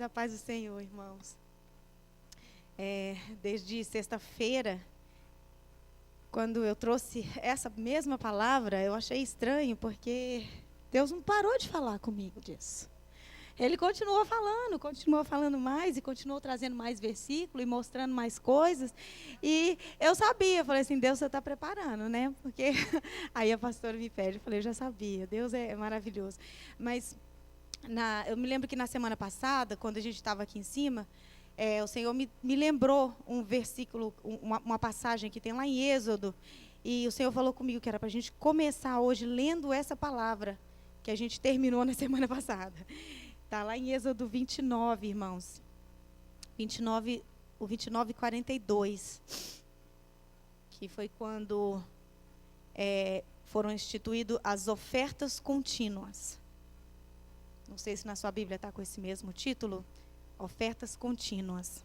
A paz do Senhor, irmãos. Desde sexta-feira, quando eu trouxe essa mesma palavra, eu achei estranho, porque Deus não parou de falar comigo disso. Ele continuou falando mais, e continuou trazendo mais versículos, e mostrando mais coisas. E eu sabia, falei assim, Deus, você está preparando, né? Porque aí a pastora me pede, eu falei, eu já sabia, Deus é maravilhoso. Mas eu me lembro que na semana passada, quando a gente estava aqui em cima, o Senhor me lembrou um versículo, uma passagem que tem lá em Êxodo, e o Senhor falou comigo que era para a gente começar hoje lendo essa palavra, que a gente terminou na semana passada. Está lá em Êxodo 29, irmãos. 29, o 29:42, que foi quando foram instituídas as ofertas contínuas. Não sei se na sua Bíblia está com esse mesmo título. Ofertas contínuas.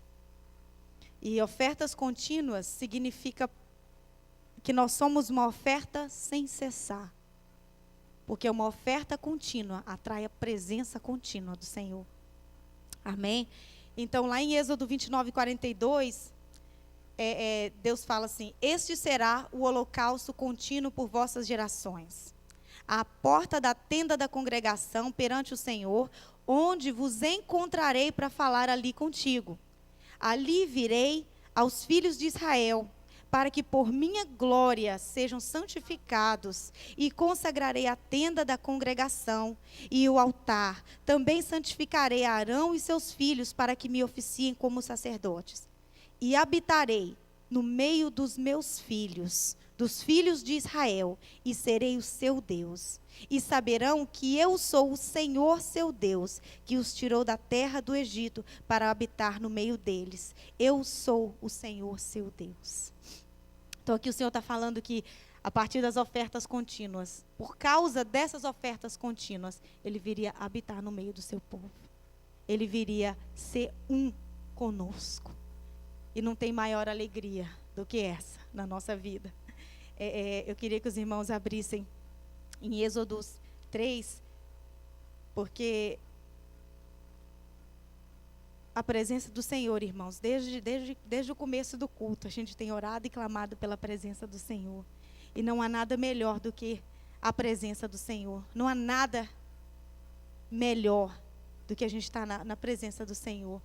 E ofertas contínuas significa que nós somos uma oferta sem cessar. Porque uma oferta contínua atrai a presença contínua do Senhor. Amém? Então, lá em Êxodo 29:42, Deus fala assim: este será o holocausto contínuo por vossas gerações. À porta da tenda da congregação perante o Senhor, onde vos encontrarei para falar ali contigo. Ali virei aos filhos de Israel, para que por minha glória sejam santificados, e consagrarei a tenda da congregação e o altar. Também santificarei Arão e seus filhos, para que me oficiem como sacerdotes. E habitarei no meio dos meus filhos, dos filhos de Israel, e serei o seu Deus. E saberão que eu sou o Senhor seu Deus, que os tirou da terra do Egito para habitar no meio deles. Eu sou o Senhor seu Deus. Então aqui o Senhor está falando que a partir das ofertas contínuas, por causa dessas ofertas contínuas, Ele viria habitar no meio do seu povo. Ele viria ser um conosco. E não tem maior alegria do que essa na nossa vida. Eu queria que os irmãos abrissem em Êxodo 3, porque a presença do Senhor, irmãos, desde o começo do culto, a gente tem orado e clamado pela presença do Senhor. E não há nada melhor do que a presença do Senhor. Não há nada melhor do que a gente estar na presença do Senhor.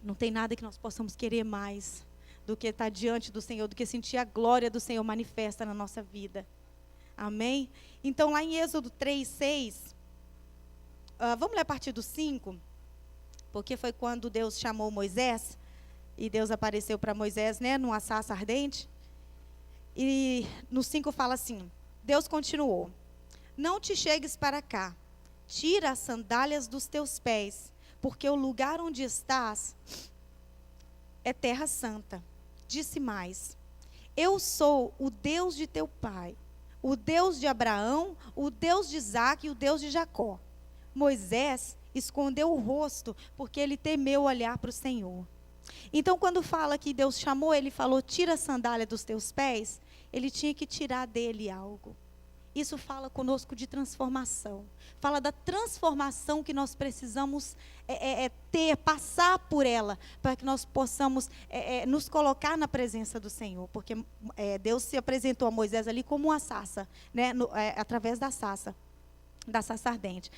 Não tem nada que nós possamos querer mais do que estar diante do Senhor, do que sentir a glória do Senhor manifesta na nossa vida. Amém? Então, lá em Êxodo 3:6, vamos ler a partir do 5, porque foi quando Deus chamou Moisés, e Deus apareceu para Moisés, né, numa sarça ardente. E no 5 fala assim: Deus continuou: não te chegues para cá, tira as sandálias dos teus pés, porque o lugar onde estás é terra santa. Disse mais: eu sou o Deus de teu pai, o Deus de Abraão, o Deus de Isaque e o Deus de Jacó. Moisés escondeu o rosto, porque ele temeu olhar para o Senhor. Então, quando fala que Deus chamou, ele falou: tira a sandália dos teus pés, ele tinha que tirar dele algo. Isso fala conosco de transformação. Fala da transformação que nós precisamos passar por ela, para que nós possamos nos colocar na presença do Senhor. Porque Deus se apresentou a Moisés ali como uma sarça, né, através da sarça ardente.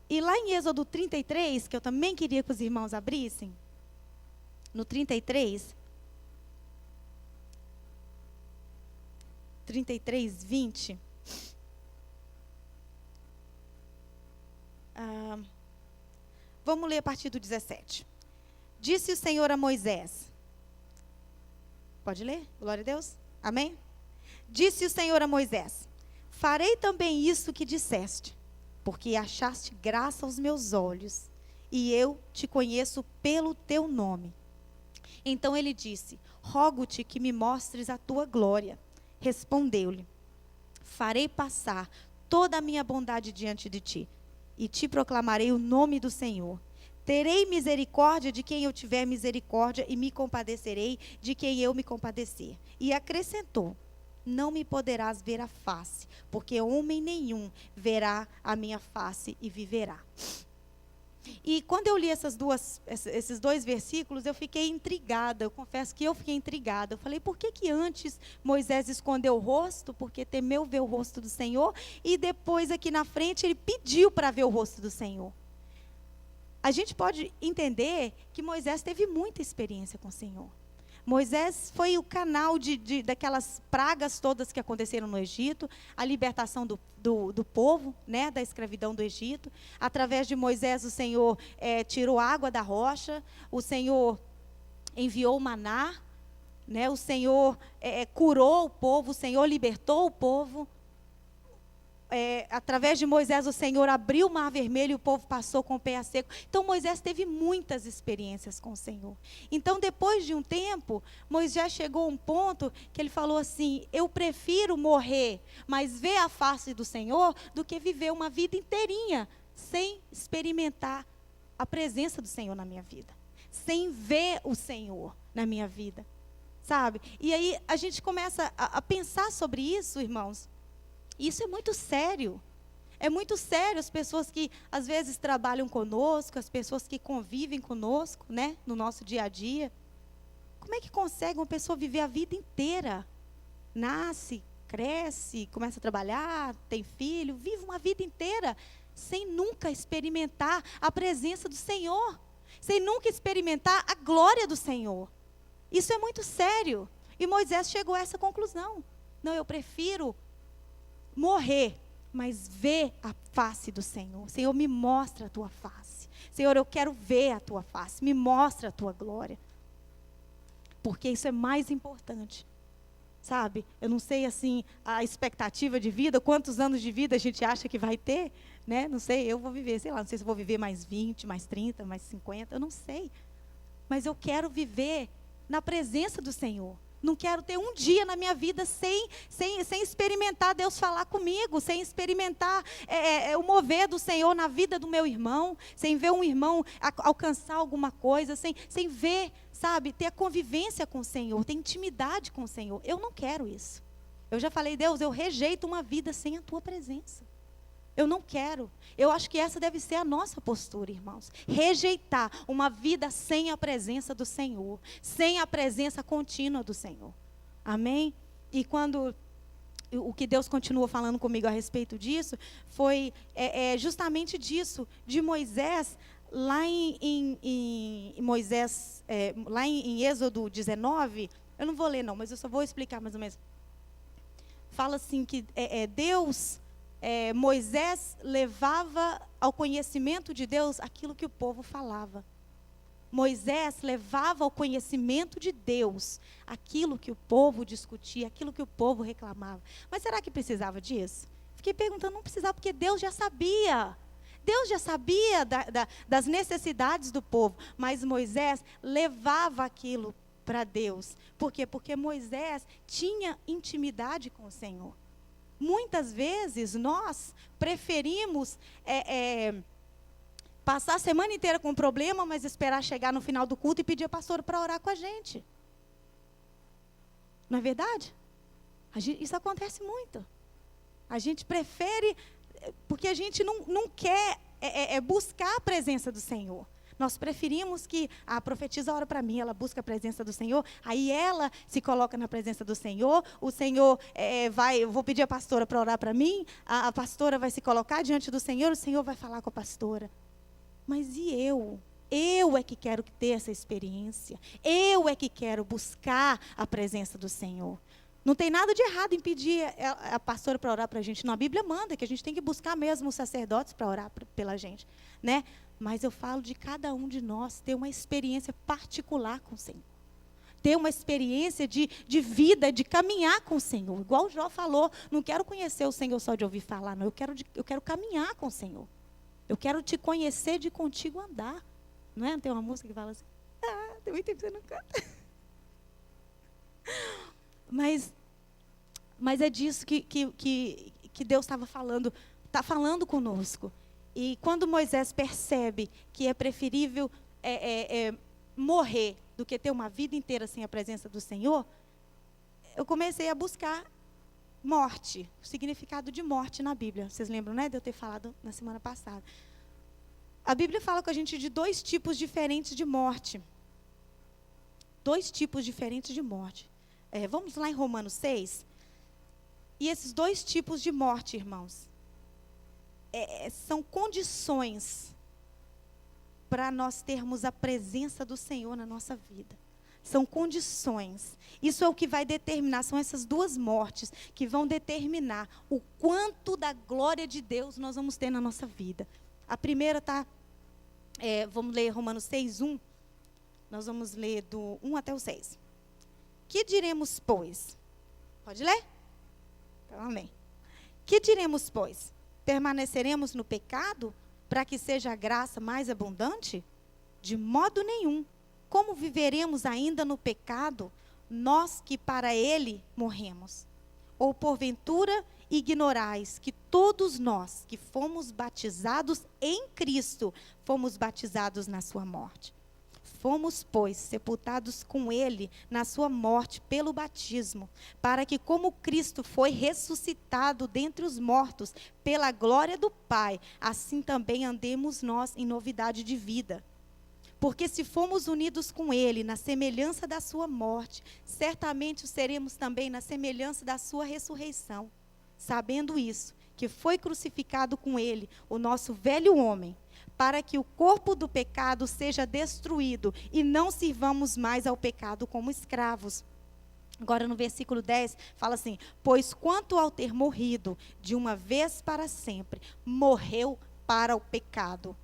E lá em Êxodo 33, que eu também queria que os irmãos abrissem, no 33, 20... vamos ler a partir do 17. Disse o Senhor a Moisés. Pode ler? Glória a Deus. Amém? Disse o Senhor a Moisés: farei também isso que disseste, porque achaste graça aos meus olhos, e eu te conheço pelo teu nome. Então ele disse: rogo-te que me mostres a tua glória. Respondeu-lhe: farei passar toda a minha bondade diante de ti, e te proclamarei o nome do Senhor. Terei misericórdia de quem eu tiver misericórdia, e me compadecerei de quem eu me compadecer. E acrescentou: não me poderás ver a face, porque homem nenhum verá a minha face e viverá. E quando eu li esses dois versículos, eu fiquei intrigada. Eu confesso que eu fiquei intrigada. Eu falei, por que que antes Moisés escondeu o rosto? Porque temeu ver o rosto do Senhor. E depois, aqui na frente, ele pediu para ver o rosto do Senhor. A gente pode entender que Moisés teve muita experiência com o Senhor. Moisés foi o canal daquelas pragas todas que aconteceram no Egito, a libertação do povo, né, da escravidão do Egito. Através de Moisés, o Senhor tirou água da rocha, o Senhor enviou o maná, né, o Senhor curou o povo, o Senhor libertou o povo. Através de Moisés, o Senhor abriu o mar vermelho e o povo passou com o pé a seco. Então, Moisés teve muitas experiências com o Senhor. Então, depois de um tempo, Moisés chegou a um ponto que ele falou assim, eu prefiro morrer, mas ver a face do Senhor, do que viver uma vida inteirinha sem experimentar a presença do Senhor na minha vida. Sem ver o Senhor na minha vida. Sabe? E aí, a gente começa a pensar sobre isso, irmãos. Isso é muito sério. É muito sério as pessoas que às vezes trabalham conosco, as pessoas que convivem conosco, né, no nosso dia a dia. Como é que consegue uma pessoa viver a vida inteira? Nasce, cresce, começa a trabalhar, tem filho, vive uma vida inteira sem nunca experimentar a presença do Senhor, sem nunca experimentar a glória do Senhor. Isso é muito sério. E Moisés chegou a essa conclusão. Não, eu prefiro morrer, mas ver a face do Senhor. Senhor, me mostra a tua face. Senhor, eu quero ver a tua face. Me mostra a tua glória. Porque isso é mais importante. Sabe? Eu não sei, assim, a expectativa de vida, quantos anos de vida a gente acha que vai ter, né? Não sei, eu vou viver, sei lá, não sei se eu vou viver mais 20, mais 30, mais 50, eu não sei. Mas eu quero viver na presença do Senhor. Não quero ter um dia na minha vida sem experimentar Deus falar comigo, sem experimentar o mover do Senhor na vida do meu irmão, sem ver um irmão alcançar alguma coisa, sem ver, sabe, ter a convivência com o Senhor, ter intimidade com o Senhor. Eu não quero isso. Eu já falei, Deus, eu rejeito uma vida sem a tua presença. Eu não quero. Eu acho que essa deve ser a nossa postura, irmãos. Rejeitar uma vida sem a presença do Senhor. Sem a presença contínua do Senhor. Amém? E quando o que Deus continuou falando comigo a respeito disso, foi justamente disso, de Moisés, lá lá em Êxodo 19, eu não vou ler não, mas eu só vou explicar mais ou menos. Fala assim que Deus... Moisés levava ao conhecimento de Deus aquilo que o povo falava. Moisés levava ao conhecimento de Deus aquilo que o povo discutia, aquilo que o povo reclamava. Mas será que precisava disso? Fiquei perguntando, não precisava, porque Deus já sabia. Deus já sabia das necessidades do povo, mas Moisés levava aquilo para Deus. Por quê? Porque Moisés tinha intimidade com o Senhor. Muitas vezes nós preferimos passar a semana inteira com um problema, mas esperar chegar no final do culto e pedir a pastora para orar com a gente. Não é verdade? Isso acontece muito. A gente prefere, porque a gente não quer buscar a presença do Senhor. Nós preferimos que a profetisa ora para mim, ela busca a presença do Senhor, aí ela se coloca na presença do Senhor, o Senhor eu vou pedir a pastora para orar para mim, a pastora vai se colocar diante do Senhor, o Senhor vai falar com a pastora. Mas e eu? Eu é que quero ter essa experiência, eu é que quero buscar a presença do Senhor. Não tem nada de errado em pedir a pastora para orar para a gente, não, a Bíblia manda que a gente tem que buscar mesmo os sacerdotes para orar pela gente, né? Mas eu falo de cada um de nós ter uma experiência particular com o Senhor. Ter uma experiência de vida, de caminhar com o Senhor. Igual o Jó falou, não quero conhecer o Senhor só de ouvir falar, não. Eu quero caminhar com o Senhor. Eu quero te conhecer, de contigo andar. Não é? Não tem uma música que fala assim, tem muito tempo que você não canta. Mas é disso que Deus estava falando, está falando conosco. E quando Moisés percebe que é preferível morrer do que ter uma vida inteira sem a presença do Senhor, eu comecei a buscar morte, o significado de morte na Bíblia. Vocês lembram, né, de eu ter falado na semana passada. A Bíblia fala com a gente de 2 tipos diferentes de morte. 2 tipos diferentes de morte. Vamos lá em Romanos 6. E esses 2 tipos de morte, irmãos, são condições para nós termos a presença do Senhor na nossa vida. São condições. Isso é o que vai determinar, são essas 2 mortes que vão determinar o quanto da glória de Deus nós vamos ter na nossa vida. A primeira está, vamos ler Romanos 6, 1. Nós vamos ler do 1 até o 6. Que diremos, pois? Pode ler? Então, amém. Que diremos, pois? Permaneceremos no pecado para que seja a graça mais abundante? De modo nenhum. Como viveremos ainda no pecado, nós que para ele morremos? Ou porventura ignorais que todos nós que fomos batizados em Cristo, fomos batizados na sua morte? Fomos, pois, sepultados com ele na sua morte pelo batismo, para que, como Cristo foi ressuscitado dentre os mortos pela glória do Pai, assim também andemos nós em novidade de vida. Porque se fomos unidos com ele na semelhança da sua morte, certamente o seremos também na semelhança da sua ressurreição. Sabendo isso, que foi crucificado com ele o nosso velho homem, para que o corpo do pecado seja destruído e não sirvamos mais ao pecado como escravos. Agora no versículo 10 fala assim: pois quanto ao ter morrido de uma vez para sempre, morreu para o pecado.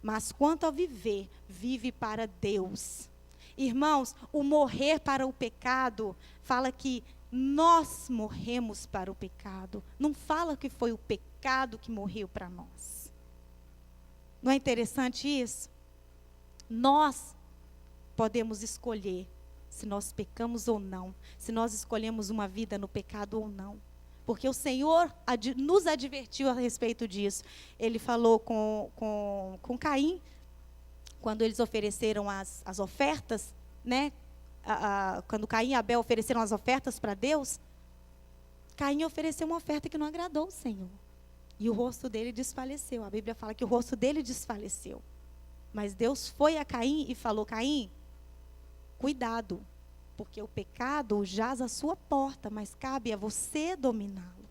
Mas quanto ao viver, vive para Deus. Irmãos, o morrer para o pecado fala que nós morremos para o pecado. Não fala que foi o pecado que morreu para nós. Não é interessante isso? Nós podemos escolher se nós pecamos ou não, se nós escolhemos uma vida no pecado ou não. Porque o Senhor nos advertiu a respeito disso. Ele falou com Caim, quando eles ofereceram as ofertas, né? Quando Caim e Abel ofereceram as ofertas para Deus, Caim ofereceu uma oferta que não agradou o Senhor. E o rosto dele desfaleceu. A Bíblia fala que o rosto dele desfaleceu. Mas Deus foi a Caim e falou: Caim, cuidado, porque o pecado jaz à sua porta, mas cabe a você dominá-lo.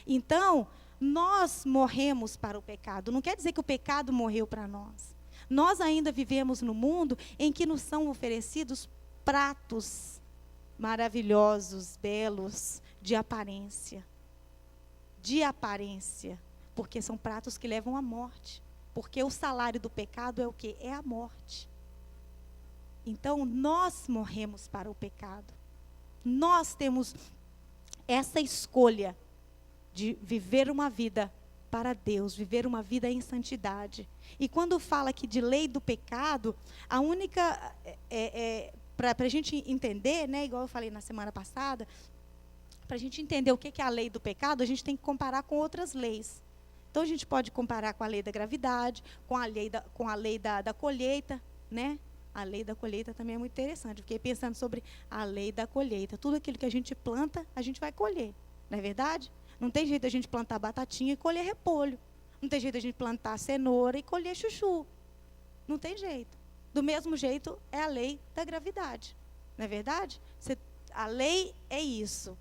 Então, nós morremos para o pecado. Não quer dizer que o pecado morreu para nós. Nós ainda vivemos no mundo em que nos são oferecidos pratos maravilhosos, belos, de aparência. De aparência. Porque são pratos que levam à morte. Porque o salário do pecado é o quê? É a morte. Então, nós morremos para o pecado. Nós temos essa escolha de viver uma vida para Deus, viver uma vida em santidade. E quando fala aqui de lei do pecado, a única, para a gente entender, né, igual eu falei na semana passada, para a gente entender o que é a lei do pecado, a gente tem que comparar com outras leis. Então, a gente pode comparar com a lei da gravidade, com a lei da colheita, né? A lei da colheita também é muito interessante. Fiquei pensando sobre a lei da colheita. Tudo aquilo que a gente planta, a gente vai colher. Não é verdade? Não tem jeito de a gente plantar batatinha e colher repolho. Não tem jeito de a gente plantar cenoura e colher chuchu. Não tem jeito. Do mesmo jeito é a lei da gravidade. Não é verdade? A lei é isso.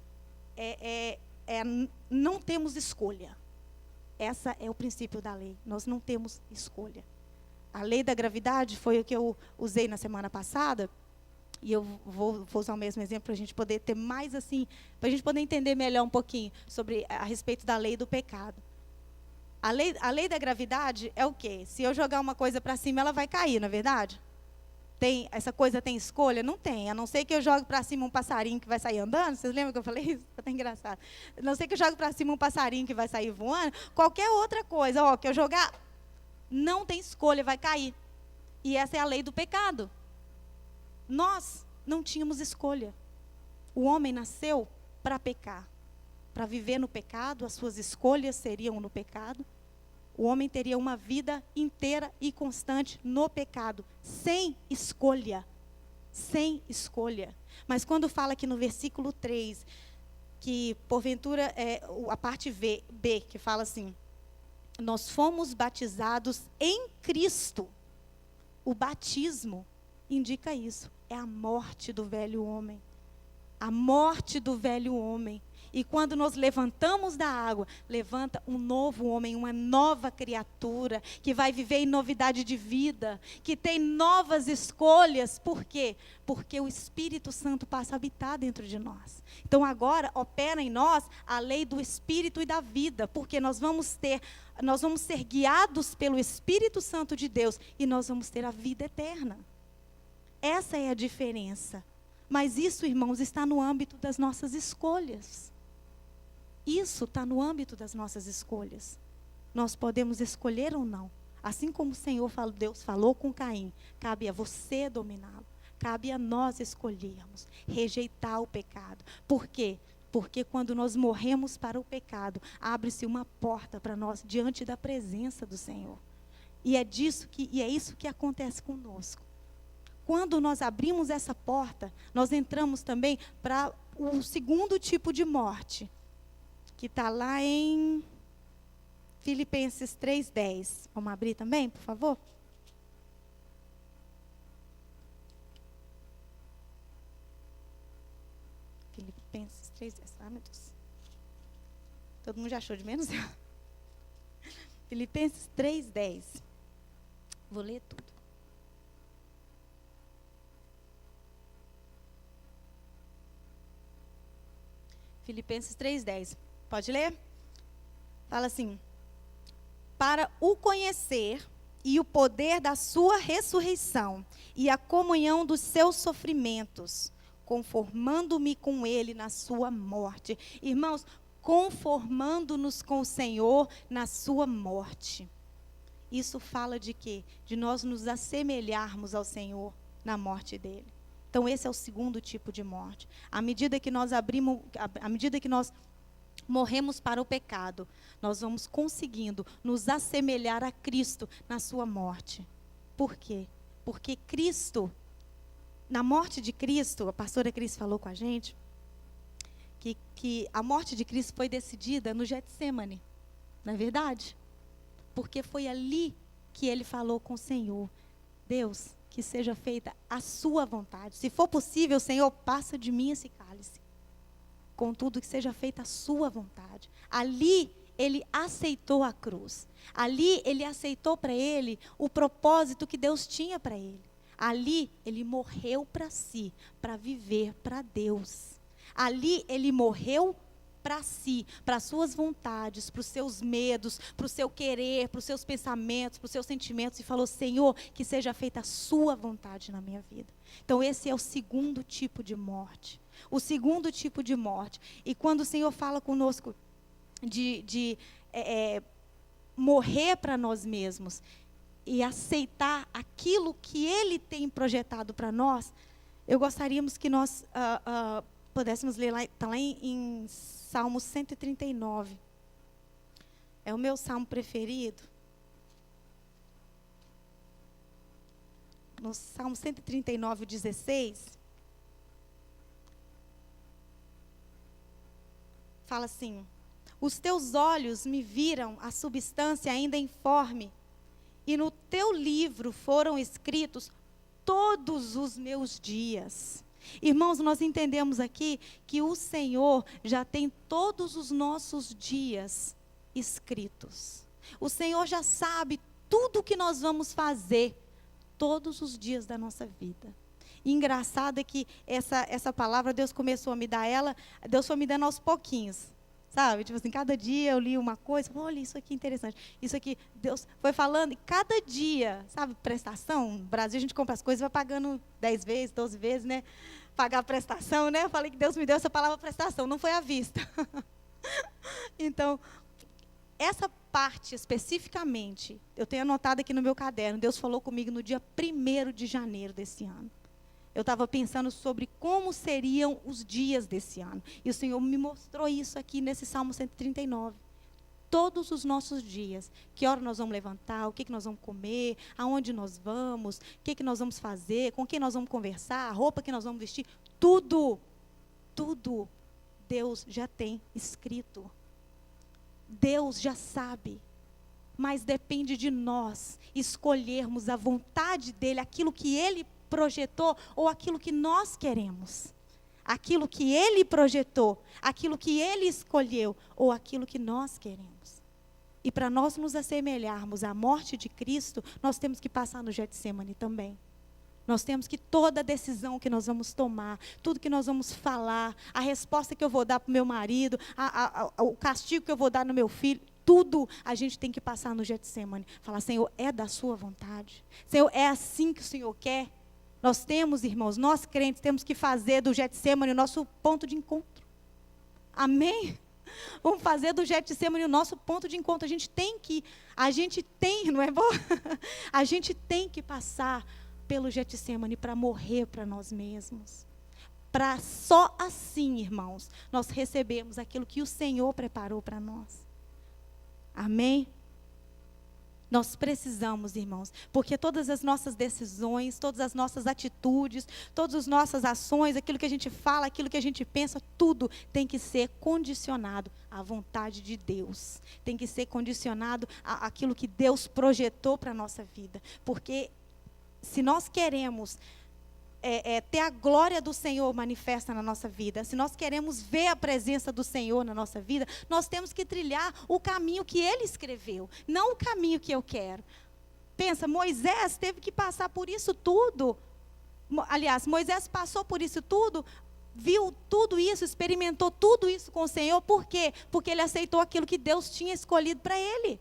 Não temos escolha. Esse é o princípio da lei. Nós não temos escolha. A lei da gravidade foi o que eu usei na semana passada, e eu vou usar o mesmo exemplo para a gente poder ter mais assim, para a gente poder entender melhor um pouquinho a respeito da lei do pecado. A lei da gravidade é o quê? Se eu jogar uma coisa para cima, ela vai cair, não é verdade? Essa coisa tem escolha? Não tem, a não ser que eu jogue para cima um passarinho que vai sair andando. Vocês lembram que eu falei isso? Está engraçado. A não ser que eu jogue para cima um passarinho que vai sair voando, qualquer outra coisa, que eu jogar, não tem escolha, vai cair. E essa é a lei do pecado. Nós não tínhamos escolha. O homem nasceu para pecar. Para viver no pecado, as suas escolhas seriam no pecado. O homem teria uma vida inteira e constante no pecado, sem escolha. Sem escolha. Mas quando fala aqui no versículo 3, que porventura, a parte B, que fala assim: nós fomos batizados em Cristo. O batismo indica isso. É a morte do velho homem. A morte do velho homem. E quando nós levantamos da água, levanta um novo homem, uma nova criatura, que vai viver em novidade de vida, que tem novas escolhas. Por quê? Porque o Espírito Santo passa a habitar dentro de nós. Então agora opera em nós a lei do Espírito e da vida, porque nós vamos ser guiados pelo Espírito Santo de Deus e nós vamos ter a vida eterna. Essa é a diferença. Mas isso, irmãos, está no âmbito das nossas escolhas. Isso está no âmbito das nossas escolhas. Nós podemos escolher ou não. Assim como o Senhor falou, Deus falou com Caim, cabe a você dominá-lo. Cabe a nós escolhermos, rejeitar o pecado. Por quê? Porque quando nós morremos para o pecado, abre-se uma porta para nós diante da presença do Senhor. E é isso que acontece conosco. Quando nós abrimos essa porta, nós entramos também para o segundo tipo de morte, que está lá em Filipenses 3:10. Vamos abrir também, por favor? Filipenses 3:10. Ah, meu Deus. Todo mundo já achou de menos? Filipenses 3:10. Vou ler tudo. Filipenses 3:10. Pode ler? Fala assim: para o conhecer e o poder da sua ressurreição e a comunhão dos seus sofrimentos, conformando-me com ele na sua morte. Irmãos, conformando-nos com o Senhor na sua morte. Isso fala de quê? De nós nos assemelharmos ao Senhor na morte dele. Então esse é o segundo tipo de morte. À medida que nós morremos para o pecado, nós vamos conseguindo nos assemelhar a Cristo na sua morte. Por quê? Porque Cristo, na morte de Cristo, a pastora Cris falou com a gente, que a morte de Cristo foi decidida no Getsêmani, não é verdade? Porque foi ali que ele falou com o Senhor: Deus, que seja feita a sua vontade. Se for possível, Senhor, passa de mim esse cálice. Contudo, que seja feita a sua vontade. Ali, ele aceitou a cruz. Ali, ele aceitou para ele o propósito que Deus tinha para ele. Ali, ele morreu para si, para viver para Deus. Ali, ele morreu para si, para as suas vontades, para os seus medos, para o seu querer, para os seus pensamentos, para os seus sentimentos, e falou: Senhor, que seja feita a sua vontade na minha vida. Então esse é o segundo tipo de morte. O segundo tipo de morte. E quando o Senhor fala conosco de morrer para nós mesmos e aceitar aquilo que Ele tem projetado para nós, eu gostaríamos que nós pudéssemos ler lá, está lá em Salmo 139. É o meu salmo preferido. No Salmo 139, 16, fala assim: os teus olhos me viram a substância ainda informe, e no teu livro foram escritos todos os meus dias. Irmãos, nós entendemos aqui que o Senhor já tem todos os nossos dias escritos. O Senhor já sabe tudo o que nós vamos fazer todos os dias da nossa vida. E engraçado é que essa palavra, Deus começou a me dar ela, Deus foi me dando aos pouquinhos. Sabe? Tipo assim, cada dia eu li uma coisa, olha, isso aqui é interessante. Isso aqui, Deus foi falando, e cada dia, sabe, prestação, no Brasil a gente compra as coisas e vai pagando 10 vezes, 12 vezes, né? Pagar a prestação, né? Eu falei que Deus me deu essa palavra prestação, não foi à vista. Então, essa parte especificamente, eu tenho anotado aqui no meu caderno, Deus falou comigo no dia 1º de janeiro desse ano. Eu estava pensando sobre como seriam os dias desse ano. E o Senhor me mostrou isso aqui nesse Salmo 139. Todos os nossos dias. Que hora nós vamos levantar, o que nós vamos comer, aonde nós vamos, o que nós vamos fazer, com quem nós vamos conversar, a roupa que nós vamos vestir. Tudo, tudo, Deus já tem escrito. Deus já sabe. mas depende de nós escolhermos a vontade dele, aquilo que ele projetou ou aquilo que nós queremos. Aquilo que ele projetou, aquilo que ele escolheu ou aquilo que nós queremos. E para nós nos assemelharmos à morte de Cristo, nós temos que passar no Getsemane também. Nós temos que toda decisão que nós vamos tomar, tudo que nós vamos falar, a resposta que eu vou dar para o meu marido, o castigo que eu vou dar no meu filho, tudo a gente tem que passar no Getsemane. Falar, Senhor, é da sua vontade? Senhor, é assim que o Senhor quer? Nós temos, irmãos, nós crentes, temos que fazer do Getsemane o nosso ponto de encontro. Amém? Vamos fazer do Getsemane o nosso ponto de encontro. A gente tem, não é bom? A gente tem que passar pelo Getsemane para morrer para nós mesmos. Para só assim, irmãos, nós recebemos aquilo que o Senhor preparou para nós. Amém? Nós precisamos, irmãos, porque todas as nossas decisões, todas as nossas atitudes, todas as nossas ações, aquilo que a gente fala, aquilo que a gente pensa, tudo tem que ser condicionado à vontade de Deus. Tem que ser condicionado àquilo que Deus projetou para a nossa vida. Porque se nós queremos ter a glória do Senhor manifesta na nossa vida, se nós queremos ver a presença do Senhor na nossa vida, nós temos que trilhar o caminho que Ele escreveu, não o caminho que eu quero. Pensa, Moisés teve que passar por isso tudo. Aliás, Moisés passou por isso tudo, viu tudo isso, experimentou tudo isso com o Senhor. Por quê? Porque ele aceitou aquilo que Deus tinha escolhido para ele.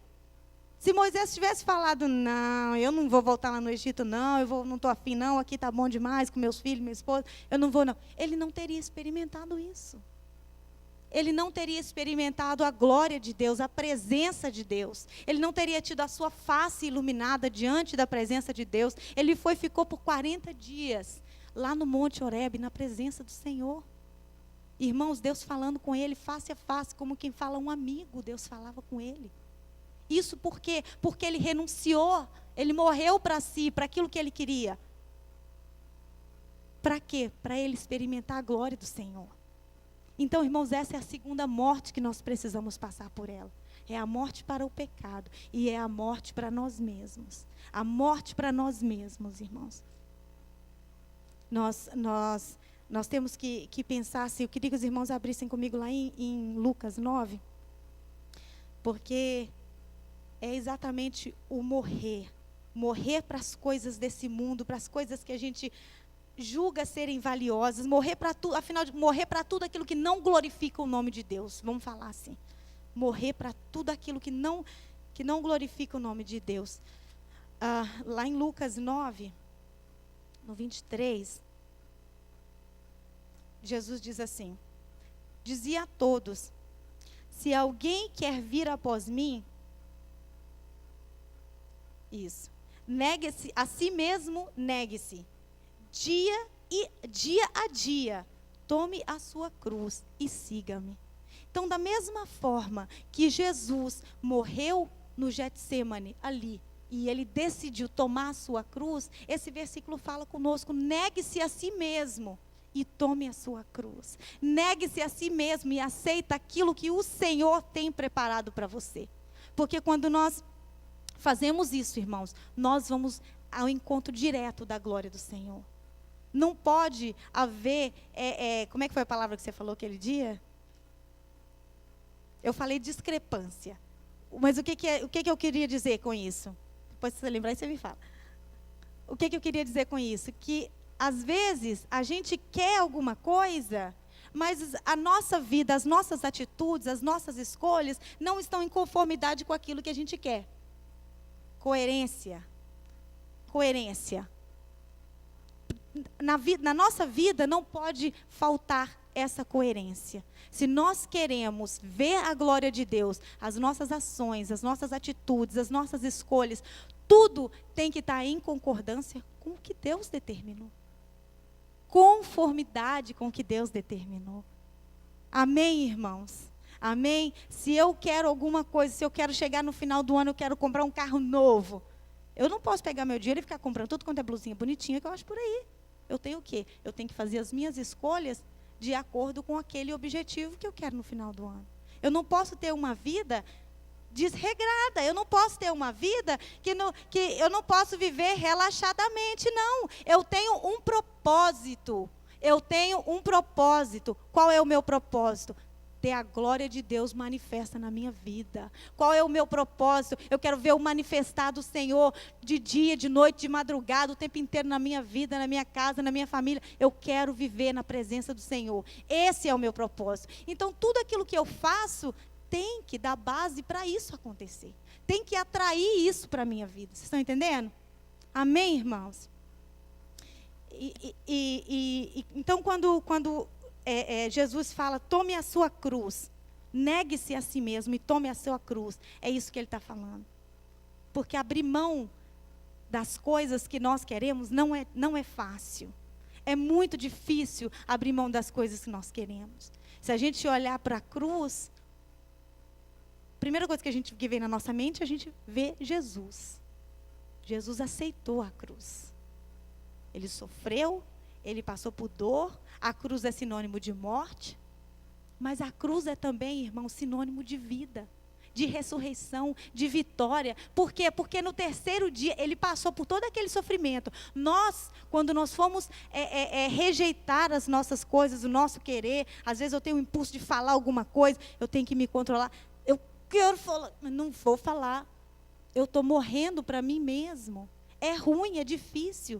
Se Moisés tivesse falado, não, eu não vou voltar lá no Egito, não, não estou afim, não, aqui está bom demais com meus filhos, minha esposa, eu não vou, não. Ele não teria experimentado isso. Ele não teria experimentado a glória de Deus, a presença de Deus. Ele não teria tido a sua face iluminada diante da presença de Deus. Ele ficou por 40 dias lá no Monte Horebe, na presença do Senhor. Irmãos, Deus falando com ele face a face, como quem fala um amigo, Deus falava com ele. Isso por quê? Porque ele renunciou, ele morreu para si, para aquilo que ele queria. Para quê? Para ele experimentar a glória do Senhor. Então, irmãos, essa é a segunda morte que nós precisamos passar por ela. É a morte para o pecado e é a morte para nós mesmos. A morte para nós mesmos, irmãos. Nós temos que pensar assim, eu queria que os irmãos abrissem comigo lá em Lucas 9, porque é exatamente o morrer para as coisas desse mundo, para as coisas que a gente julga serem valiosas, morrer para tudo, afinal de morrer para tudo aquilo que não glorifica o nome de Deus, vamos falar assim, morrer para tudo aquilo que não glorifica o nome de Deus. Lá em Lucas 9, no 23, Jesus diz assim, dizia a todos, se alguém quer vir após mim, isso. Negue-se, a si mesmo negue-se. Dia a dia, tome a sua cruz e siga-me. Então, da mesma forma que Jesus morreu no Getsemane, ali, e ele decidiu tomar a sua cruz, esse versículo fala conosco, negue-se a si mesmo e tome a sua cruz. Negue-se a si mesmo e aceita aquilo que o Senhor tem preparado para você. Porque quando nós fazemos isso, irmãos, nós vamos ao encontro direto da glória do Senhor. Não pode haver, como é que foi a palavra que você falou aquele dia? Eu falei discrepância. Mas o que eu queria dizer com isso? Depois, se você lembrar, você me fala. O que eu queria dizer com isso? Que, às vezes, a gente quer alguma coisa, mas a nossa vida, as nossas atitudes, as nossas escolhas, não estão em conformidade com aquilo que a gente quer. Coerência. Na nossa vida não pode faltar essa coerência. Se nós queremos ver a glória de Deus, as nossas ações, as nossas atitudes, as nossas escolhas, tudo tem que estar em concordância com o que Deus determinou. Conformidade com o que Deus determinou. Amém, irmãos? Amém? Se eu quero alguma coisa, se eu quero chegar no final do ano, eu quero comprar um carro novo. Eu não posso pegar meu dinheiro e ficar comprando tudo quanto é blusinha bonitinha que eu acho por aí. Eu tenho o quê? Eu tenho que fazer as minhas escolhas de acordo com aquele objetivo que eu quero no final do ano. Eu não posso ter uma vida desregrada. Eu não posso ter uma vida que eu não posso viver relaxadamente, não. Eu tenho um propósito. Eu tenho um propósito. Qual é o meu propósito? Ter a glória de Deus manifesta na minha vida. Qual é o meu propósito? Eu quero ver o manifestar do Senhor de dia, de noite, de madrugada, o tempo inteiro na minha vida, na minha casa, na minha família. Eu quero viver na presença do Senhor. Esse é o meu propósito. Então, tudo aquilo que eu faço tem que dar base para isso acontecer. Tem que atrair isso para a minha vida. Vocês estão entendendo? Amém, irmãos? Então, quando Jesus fala, tome a sua cruz, negue-se a si mesmo e tome a sua cruz. É isso que ele está falando. Porque abrir mão das coisas que nós queremos não é fácil. É muito difícil abrir mão das coisas que nós queremos. Se a gente olhar para a cruz, a primeira coisa que vem na nossa mente, a gente vê Jesus. Jesus aceitou a cruz. Ele sofreu, ele passou por dor. A cruz é sinônimo de morte, mas a cruz é também, irmão, sinônimo de vida, de ressurreição, de vitória. Por quê? Porque no terceiro dia ele passou por todo aquele sofrimento. Quando nós fomos rejeitar as nossas coisas, o nosso querer, às vezes eu tenho o impulso de falar alguma coisa, eu tenho que me controlar. Eu quero falar, mas não vou falar. Eu estou morrendo para mim mesmo. É ruim, é difícil.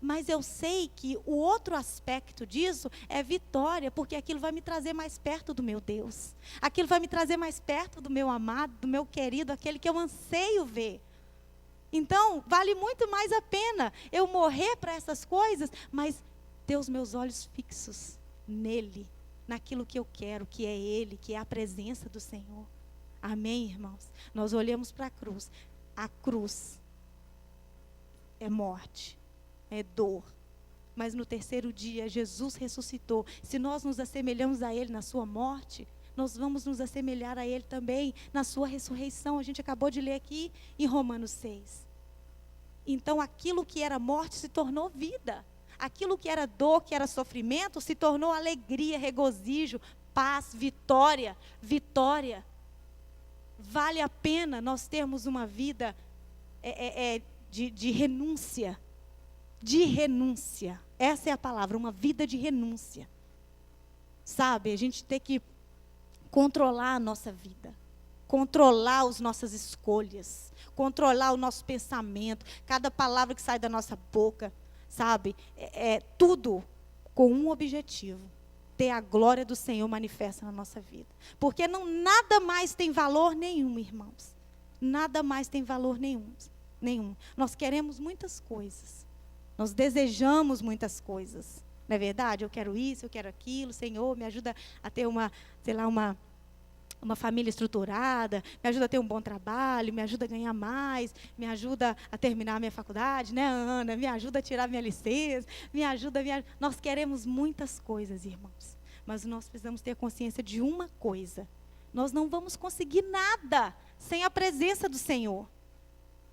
Mas eu sei que o outro aspecto disso é vitória, porque aquilo vai me trazer mais perto do meu Deus. Aquilo vai me trazer mais perto do meu amado, do meu querido, aquele que eu anseio ver. Então, vale muito mais a pena eu morrer para essas coisas, mas ter os meus olhos fixos nele, naquilo que eu quero, que é ele, que é a presença do Senhor. Amém, irmãos? Nós olhamos para a cruz. A cruz é morte. É dor. Mas no terceiro dia, Jesus ressuscitou. Se nós nos assemelhamos a Ele na sua morte, nós vamos nos assemelhar a Ele também na sua ressurreição. A gente acabou de ler aqui em Romanos 6. Então, aquilo que era morte se tornou vida. Aquilo que era dor, que era sofrimento, se tornou alegria, regozijo, paz, vitória. Vitória. Vale a pena nós termos uma vida de renúncia. De renúncia. Essa é a palavra, uma vida de renúncia. Sabe, a gente tem que controlar a nossa vida. Controlar as nossas escolhas. Controlar o nosso pensamento. Cada palavra que sai da nossa boca. Sabe, tudo com um objetivo. Ter a glória do Senhor manifesta na nossa vida. Porque nada mais tem valor nenhum, irmãos. Nada mais tem valor nenhum. Nós queremos muitas coisas. Nós desejamos muitas coisas, não é verdade? Eu quero isso, eu quero aquilo, Senhor, me ajuda a ter uma família estruturada, me ajuda a ter um bom trabalho, me ajuda a ganhar mais, me ajuda a terminar a minha faculdade, né, Ana? Me ajuda a tirar minha licença, me ajuda. Nós queremos muitas coisas, irmãos, mas nós precisamos ter consciência de uma coisa: nós não vamos conseguir nada sem a presença do Senhor.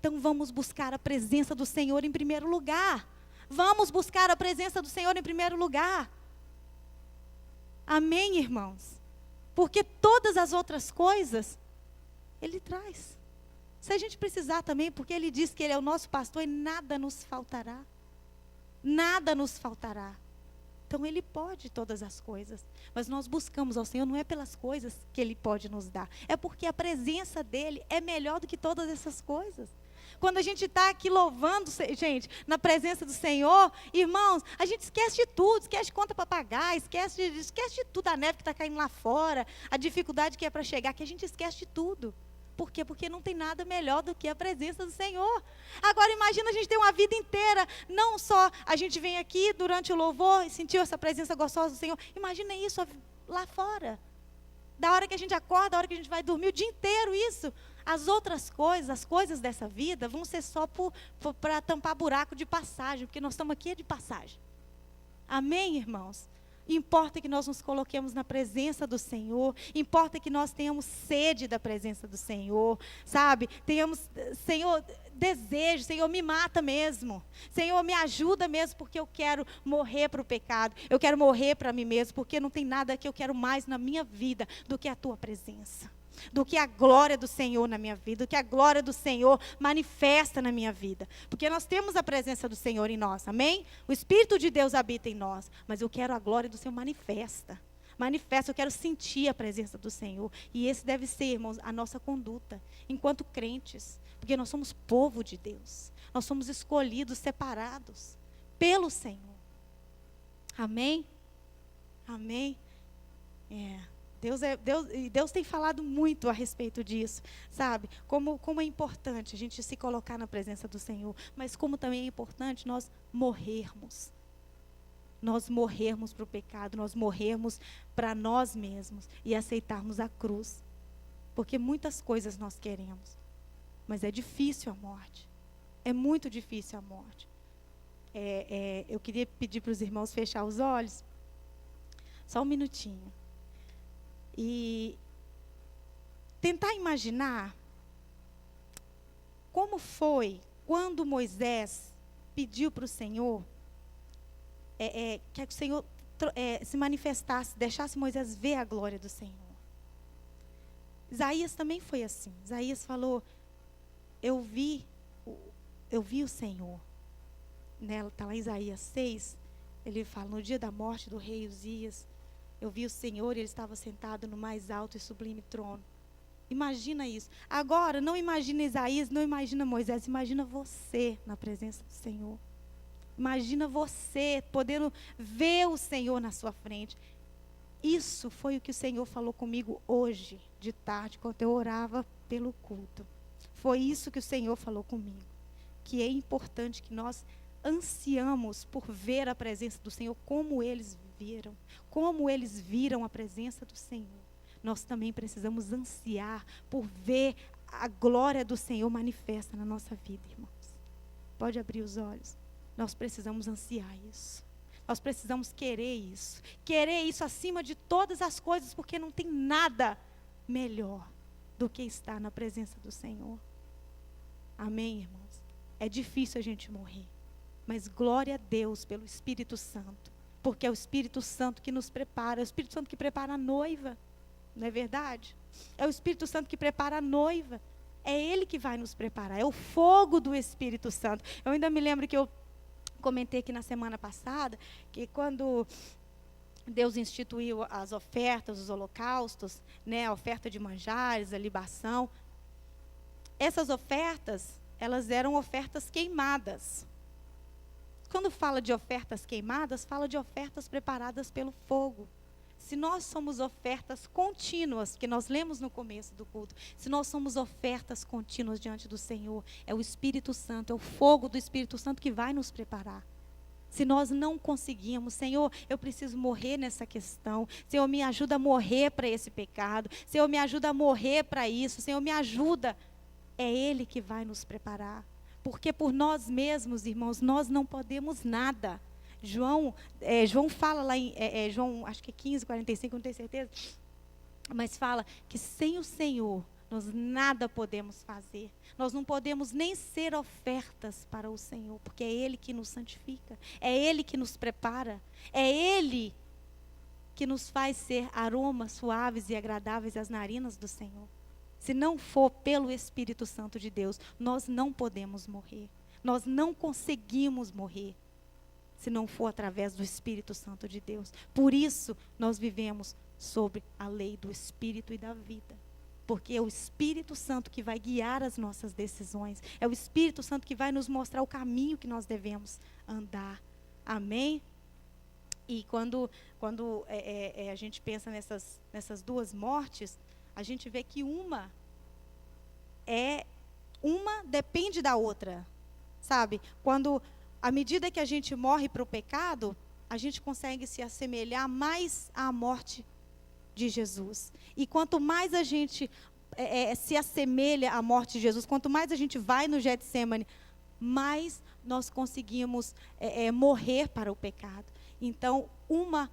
Então vamos buscar a presença do Senhor em primeiro lugar. Vamos buscar a presença do Senhor em primeiro lugar. Amém, irmãos? Porque todas as outras coisas, Ele traz. Se a gente precisar também, porque Ele diz que Ele é o nosso pastor e nada nos faltará. Nada nos faltará. Então Ele pode todas as coisas. Mas nós buscamos ao Senhor não é pelas coisas que Ele pode nos dar. É porque a presença dEle é melhor do que todas essas coisas. Quando a gente está aqui louvando, gente, na presença do Senhor, irmãos, a gente esquece de tudo, esquece de conta para pagar, esquece de tudo, a neve que está caindo lá fora, a dificuldade que é para chegar, que a gente esquece de tudo. Por quê? Porque não tem nada melhor do que a presença do Senhor. Agora imagina a gente ter uma vida inteira, não só a gente vem aqui durante o louvor e sentiu essa presença gostosa do Senhor, imagina isso lá fora. Da hora que a gente acorda, da hora que a gente vai dormir, o dia inteiro isso. As outras coisas, as coisas dessa vida, vão ser só para tampar buraco de passagem, porque nós estamos aqui de passagem. Amém, irmãos? Importa que nós nos coloquemos na presença do Senhor, importa que nós tenhamos sede da presença do Senhor, sabe? Tenhamos, Senhor, desejo, Senhor, me mata mesmo, Senhor, me ajuda mesmo, porque eu quero morrer para o pecado, eu quero morrer para mim mesmo, porque não tem nada que eu quero mais na minha vida do que a Tua presença. do que a glória do Senhor na minha vida, do que a glória do Senhor manifesta na minha vida. Porque nós temos a presença do Senhor em nós, amém? O Espírito de Deus habita em nós, mas eu quero a glória do Senhor manifesta. Manifesta, eu quero sentir a presença do Senhor. E esse deve ser, irmãos, a nossa conduta, enquanto crentes. Porque nós somos povo de Deus. Nós somos escolhidos, separados pelo Senhor. Amém? Amém? Deus tem falado muito a respeito disso, sabe? Como é importante a gente se colocar na presença do Senhor, mas como também é importante nós morrermos. Nós morrermos para o pecado, nós morrermos para nós mesmos e aceitarmos a cruz. Porque muitas coisas nós queremos, mas é difícil a morte. É muito difícil a morte. Eu queria pedir para os irmãos fechar os olhos, só um minutinho. E tentar imaginar como foi quando Moisés pediu para o Senhor que o Senhor se manifestasse, deixasse Moisés ver a glória do Senhor. Isaías também foi assim. Isaías falou, eu vi o Senhor. Está lá em Isaías 6, ele fala, no dia da morte do rei Uzias, eu vi o Senhor e ele estava sentado no mais alto e sublime trono. Imagina isso. Agora, não imagina Isaías, não imagina Moisés, imagina você na presença do Senhor. Imagina você podendo ver o Senhor na sua frente. Isso foi o que o Senhor falou comigo hoje, de tarde, quando eu orava pelo culto. Foi isso que o Senhor falou comigo. Que é importante que nós ansiamos por ver a presença do Senhor, como eles viram a presença do Senhor. Nós também precisamos ansiar por ver a glória do Senhor manifesta na nossa vida, irmãos. Pode abrir os olhos. Nós precisamos ansiar isso. Nós precisamos querer isso. Querer isso acima de todas as coisas, porque não tem nada melhor do que estar na presença do Senhor. Amém, irmãos? É difícil a gente morrer, mas glória a Deus pelo Espírito Santo, porque é o Espírito Santo que nos prepara, é o Espírito Santo que prepara a noiva, não é verdade? É o Espírito Santo que prepara a noiva, é Ele que vai nos preparar, é o fogo do Espírito Santo. Eu ainda me lembro que eu comentei aqui na semana passada, que quando Deus instituiu as ofertas, os holocaustos, né, a oferta de manjares, a libação, essas ofertas, elas eram ofertas queimadas. Quando fala de ofertas queimadas, fala de ofertas preparadas pelo fogo. Se nós somos ofertas contínuas, que nós lemos no começo do culto, se nós somos ofertas contínuas diante do Senhor, é o Espírito Santo, é o fogo do Espírito Santo que vai nos preparar. Se nós não conseguimos, Senhor, eu preciso morrer nessa questão, Senhor, me ajuda a morrer para esse pecado, Senhor, me ajuda a morrer para isso, Senhor, me ajuda. É Ele que vai nos preparar. Porque por nós mesmos, irmãos, nós não podemos nada. João fala lá em João, acho que é 15, 45, não tenho certeza, mas fala que sem o Senhor nós nada podemos fazer. Nós não podemos nem ser ofertas para o Senhor, porque é Ele que nos santifica, é Ele que nos prepara, é Ele que nos faz ser aromas suaves e agradáveis às narinas do Senhor. Se não for pelo Espírito Santo de Deus, nós não podemos morrer. Nós não conseguimos morrer se não for através do Espírito Santo de Deus. Por isso, nós vivemos sobre a lei do Espírito e da vida. Porque é o Espírito Santo que vai guiar as nossas decisões. É o Espírito Santo que vai nos mostrar o caminho que nós devemos andar. Amém? E quando a gente pensa nessas duas mortes, a gente vê que uma depende da outra, sabe? À medida que a gente morre para o pecado, a gente consegue se assemelhar mais à morte de Jesus. E quanto mais a gente se assemelha à morte de Jesus, quanto mais a gente vai no Getsêmani, mais nós conseguimos morrer para o pecado. Então, uma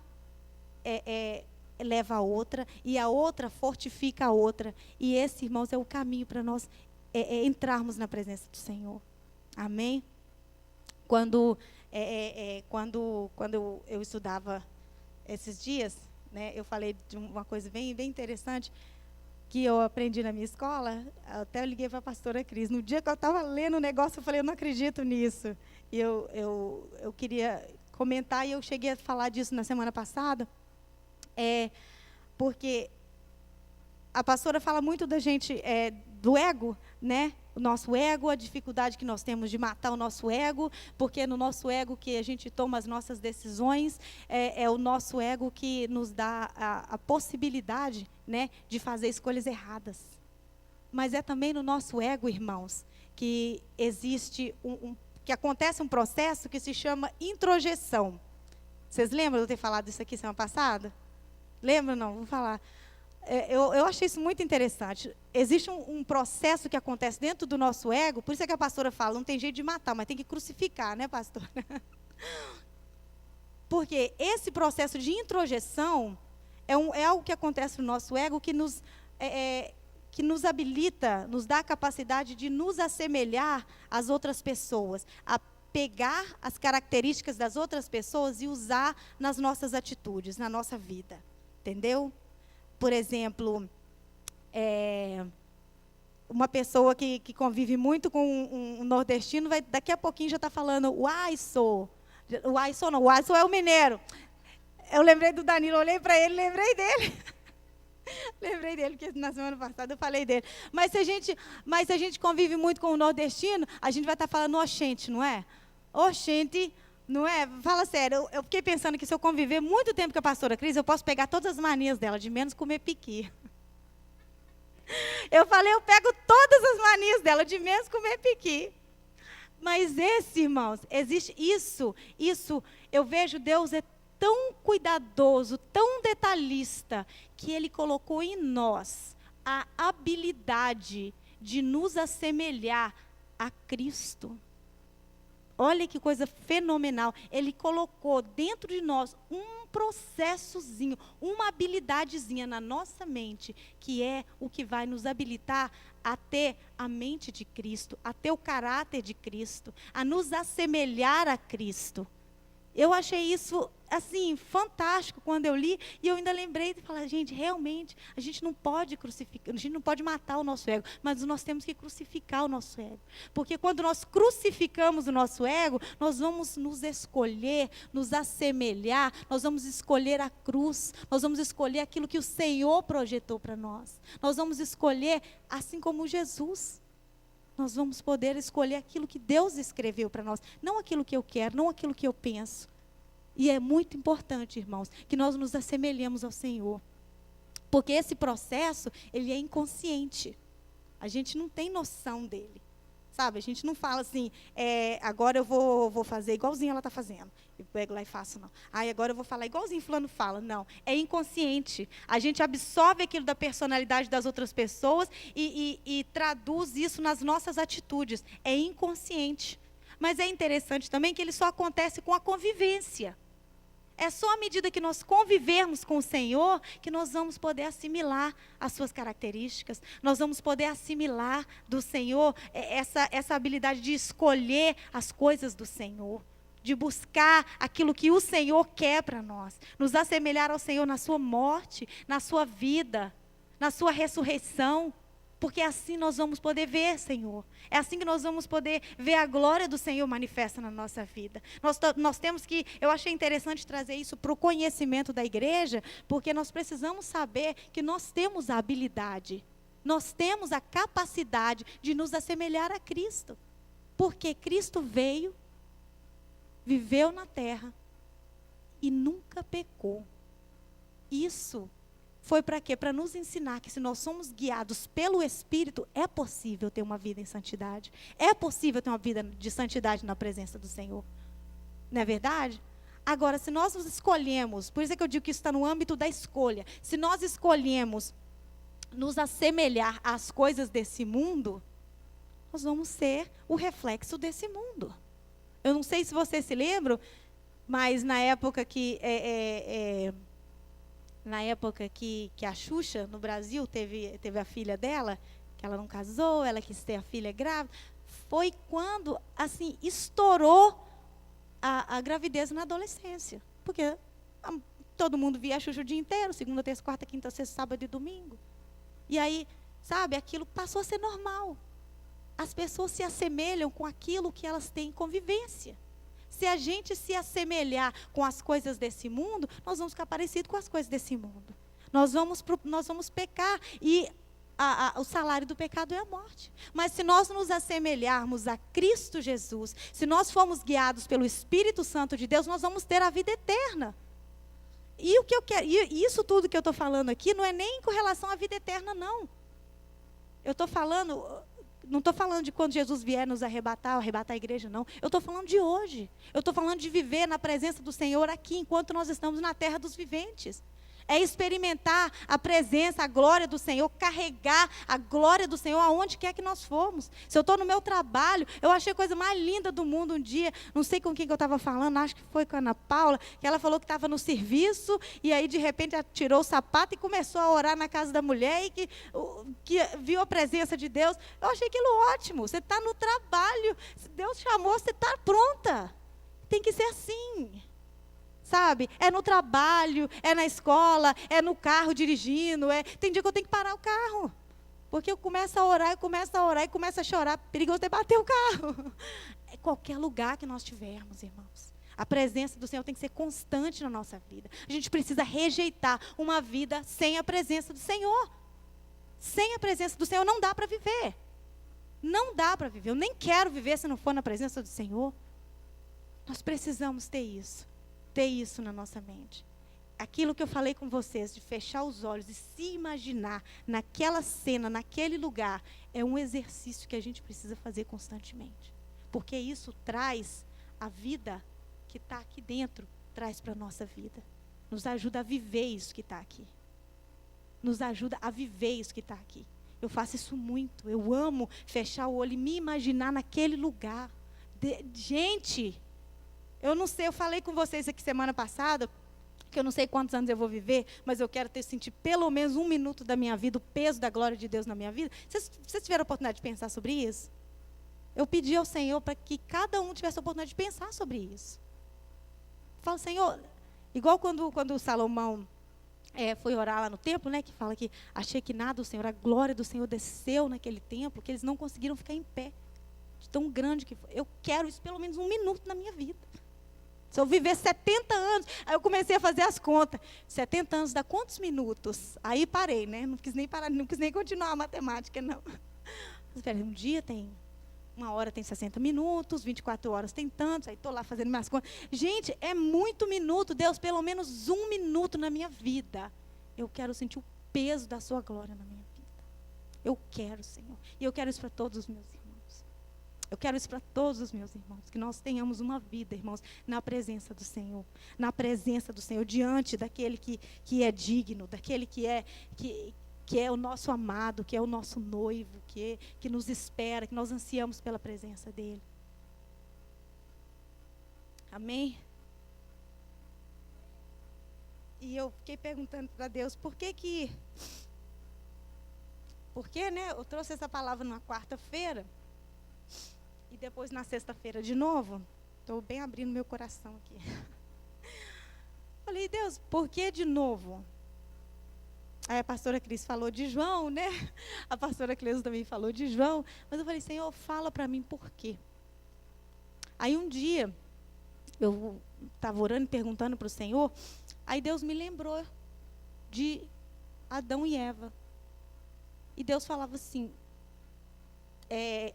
leva a outra, e a outra fortifica a outra. E esse, irmãos, é o caminho para nós entrarmos na presença do Senhor. Amém? Quando eu estudava esses dias, né, eu falei de uma coisa bem, bem interessante. que eu aprendi na minha escola, até eu liguei para a pastora Cris. No dia que eu estava lendo o negócio, eu falei, eu não acredito nisso. E eu queria comentar, e eu cheguei a falar disso na semana passada, porque a pastora fala muito da gente, do ego, né? O nosso ego, a dificuldade que nós temos de matar o nosso ego, porque é no nosso ego que a gente toma as nossas decisões, é o nosso ego que nos dá a possibilidade, né, de fazer escolhas erradas. Mas é também no nosso ego, irmãos, que existe que acontece um processo que se chama introjeção. Vocês lembram de eu ter falado isso aqui semana passada? Lembram? Não? Vou falar. Eu achei isso muito interessante. Existe um processo que acontece dentro do nosso ego, por isso é que a pastora fala, não tem jeito de matar, mas tem que crucificar, né, pastora? Porque esse processo de introjeção é algo que acontece no nosso ego que nos habilita, nos dá a capacidade de nos assemelhar às outras pessoas, a pegar as características das outras pessoas e usar nas nossas atitudes, na nossa vida. Entendeu? Por exemplo, uma pessoa que convive muito com um nordestino, daqui a pouquinho já está falando, uai, sou. Uai, sou não, uai, sou é o mineiro. Eu lembrei do Danilo, olhei para ele, lembrei dele. Lembrei dele, porque na semana passada eu falei dele. Mas se a gente convive muito com o nordestino, a gente vai estar falando oxente, não é? Oxente, não é? Fala sério, eu fiquei pensando que se eu conviver muito tempo com a pastora Cris, eu posso pegar todas as manias dela, de menos comer piqui. Eu falei, eu pego todas as manias dela, de menos comer piqui. Mas irmãos, existe isso, eu vejo Deus é tão cuidadoso, tão detalhista, que Ele colocou em nós a habilidade de nos assemelhar a Cristo. Olha que coisa fenomenal. Ele colocou dentro de nós um processozinho, uma habilidadezinha na nossa mente, que é o que vai nos habilitar a ter a mente de Cristo, a ter o caráter de Cristo, a nos assemelhar a Cristo. Eu achei isso, assim, fantástico quando eu li, e eu ainda lembrei de falar, gente, realmente, a gente não pode crucificar, a gente não pode matar o nosso ego, mas nós temos que crucificar o nosso ego. Porque quando nós crucificamos o nosso ego, nós vamos nos escolher, nos assemelhar, nós vamos escolher a cruz, nós vamos escolher aquilo que o Senhor projetou para nós. Nós vamos escolher, assim como Jesus. Nós vamos poder escolher aquilo que Deus escreveu para nós, não aquilo que eu quero, não aquilo que eu penso. E é muito importante, irmãos, que nós nos assemelhemos ao Senhor. Porque esse processo, ele é inconsciente. A gente não tem noção dele. Sabe, a gente não fala assim, agora eu vou fazer igualzinho ela está fazendo. Eu pego lá e faço, não. Agora eu vou falar igualzinho fulano fala. Não, é inconsciente. A gente absorve aquilo da personalidade das outras pessoas e traduz isso nas nossas atitudes. É inconsciente. Mas é interessante também que ele só acontece com a convivência. É só à medida que nós convivermos com o Senhor que nós vamos poder assimilar as suas características, nós vamos poder assimilar do Senhor essa habilidade de escolher as coisas do Senhor, de buscar aquilo que o Senhor quer para nós, nos assemelhar ao Senhor na sua morte, na sua vida, na sua ressurreição. Porque assim nós vamos poder ver, Senhor. É assim que nós vamos poder ver a glória do Senhor manifesta na nossa vida. Nós temos que, eu achei interessante trazer isso para o conhecimento da igreja, porque nós precisamos saber que nós temos a habilidade, nós temos a capacidade de nos assemelhar a Cristo. Porque Cristo veio, viveu na terra e nunca pecou. Isso foi para quê? Para nos ensinar que se nós somos guiados pelo Espírito, é possível ter uma vida em santidade. É possível ter uma vida de santidade na presença do Senhor. Não é verdade? Agora, se nós nos escolhemos, por isso é que eu digo que isso está no âmbito da escolha. Se nós escolhemos nos assemelhar às coisas desse mundo, nós vamos ser o reflexo desse mundo. Eu não sei se vocês se lembram, mas na época que a Xuxa, no Brasil, teve a filha dela, que ela não casou, ela quis ter a filha grávida, foi quando, assim, estourou a gravidez na adolescência. Porque todo mundo via a Xuxa o dia inteiro, segunda, terça, quarta, quinta, sexta, sábado e domingo. E aí, sabe, aquilo passou a ser normal. As pessoas se assemelham com aquilo que elas têm em convivência. Se a gente se assemelhar com as coisas desse mundo, nós vamos ficar parecidos com as coisas desse mundo. Nós vamos pecar e o salário do pecado é a morte. Mas se nós nos assemelharmos a Cristo Jesus, se nós formos guiados pelo Espírito Santo de Deus, nós vamos ter a vida eterna. E o que eu quero, e isso tudo que eu estou falando aqui não é nem com relação à vida eterna, não. Eu estou falando, não estou falando de quando Jesus vier nos arrebatar a igreja, não. Eu estou falando de hoje. Eu estou falando de viver na presença do Senhor aqui, enquanto nós estamos na terra dos viventes. É experimentar a presença, a glória do Senhor, carregar a glória do Senhor aonde quer que nós formos. Se eu estou no meu trabalho, eu achei a coisa mais linda do mundo um dia, não sei com quem que eu estava falando, acho que foi com a Ana Paula, que ela falou que estava no serviço, e aí de repente ela tirou o sapato e começou a orar na casa da mulher, e que viu a presença de Deus. Eu achei aquilo ótimo. Você está no trabalho, se Deus chamou, você está pronta. Tem que ser assim. Sabe? É no trabalho, é na escola, é no carro dirigindo. Tem dia que eu tenho que parar o carro. Porque eu começo a orar e começo a chorar. Perigoso de bater o carro. É qualquer lugar que nós tivermos, irmãos. A presença do Senhor tem que ser constante na nossa vida. A gente precisa rejeitar uma vida sem a presença do Senhor. Sem a presença do Senhor não dá para viver. Não dá para viver. Eu nem quero viver se não for na presença do Senhor. Nós precisamos ter isso. Ter isso na nossa mente. Aquilo que eu falei com vocês, de fechar os olhos e se imaginar naquela cena, naquele lugar, é um exercício que a gente precisa fazer constantemente. Porque isso traz a vida que está aqui dentro, traz para a nossa vida. Nos ajuda a viver isso que está aqui. Nos ajuda a viver isso que está aqui. Eu faço isso muito. Eu amo fechar o olho e me imaginar naquele lugar. Gente... Eu não sei, eu falei com vocês aqui semana passada, que eu não sei quantos anos eu vou viver, mas eu quero sentir pelo menos 1 minuto da minha vida, o peso da glória de Deus na minha vida. Vocês tiveram a oportunidade de pensar sobre isso? Eu pedi ao Senhor para que cada um tivesse a oportunidade de pensar sobre isso. Falo, Senhor, igual quando Salomão foi orar lá no templo, né, que fala que achei que nada, o Senhor, a glória do Senhor desceu naquele templo, que eles não conseguiram ficar em pé. De tão grande que foi. Eu quero isso pelo menos 1 minuto na minha vida. Se eu viver 70 anos, aí eu comecei a fazer as contas. 70 anos dá quantos minutos? Aí parei, né? Não quis nem parar, não quis nem continuar a matemática, não. Mas, peraí, um dia tem, 1 hora tem 60 minutos, 24 horas tem tantos, aí estou lá fazendo minhas contas. Gente, é muito minuto, Deus, pelo menos 1 minuto na minha vida. Eu quero sentir o peso da sua glória na minha vida. Eu quero, Senhor. E eu quero isso para todos os meus irmãos. Eu quero isso para todos os meus irmãos, que nós tenhamos uma vida, irmãos, na presença do Senhor. Na presença do Senhor, diante daquele que é digno, daquele que é o nosso amado, que é o nosso noivo, que nos espera, que nós ansiamos pela presença dEle. Amém? E eu fiquei perguntando para Deus, por que, né? Eu trouxe essa palavra numa quarta-feira, e depois na sexta-feira de novo. Estou bem abrindo meu coração aqui. Falei, Deus, por que de novo? Aí a pastora Cris falou de João, né? A pastora Cleusa também falou de João. Mas eu falei, Senhor, fala para mim por quê. Aí um dia, eu estava orando e perguntando para o Senhor, aí Deus me lembrou de Adão e Eva. E Deus falava assim,